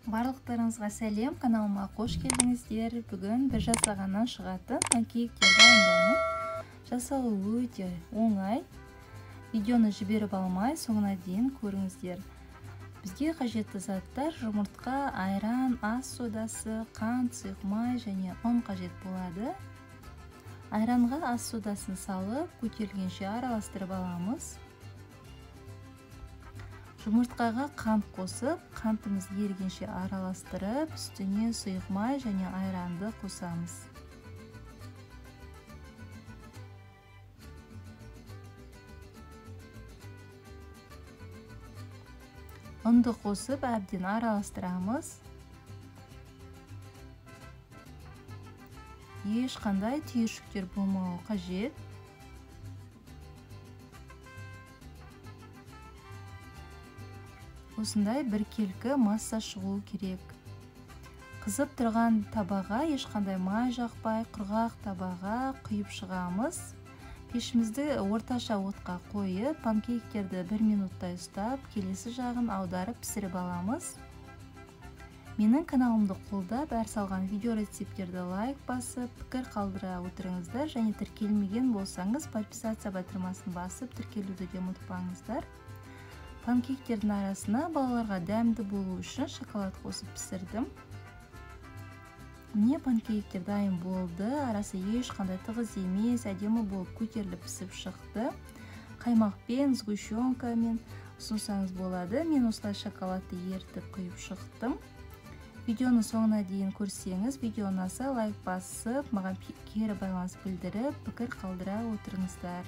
Барлықтарыңызға сәлем, каналыма қош келдіңіздер. Бүгін бір жасағаннан шығатын панкейктерді дайындаймын. Жасалуы өте оңай. Видеоны жіберіп алмай, соңына дейін көріңіздер. Бізге қажетті заттар: жұмыртқа, айран, ас содасы, қант, сұйық май және ұн қажет болады. Айранға ас содасын салып, көтерілгенше араластырып аламыз. Жұмыртқаға қант қосып, қантымыз ерігенше араластырып, үстіне сұйық май және айранды қосамыз. Ұнды қосып, әбден араластырамыз. Ешқандай түйіршіктер болмауы қажет. Осындай біркелкі масса шығуы керек. Қызып тұрған табаға ешқандай май жақпай, құрғақ табаға құйып шығамыз. Пешімізді орташа отқа қойып, панкейктерді 1 минуттай ұстап, келесі жағын аударып пісіріп аламыз. Менің каналымды қолдап, әр салған видео рецептерді лайк басып, пікір қалдыра отырыңыздар, және тіркелмеген болсаңыз, подписация батырмасын басып, тіркелуді де ұмытпаңыздар. Панкейктердің арасына балаларға дәмді болу үшін шоколад қосып пісірдім. Міне панкейктер дайын болды. Арасы ешқандай тығыз емес, әдемі болып көтеріліп пісіп шықты. Қаймақпен, сгущенкамен ұсынсаңыз болады. Мен осылай шоколадты ерітіп құйып шықтым. Видеоны соңына дейін көрсеңіз, видео ұнаса лайк басып, маған кері байланыс білдіріп, пікір қалдыра отырыңыздар.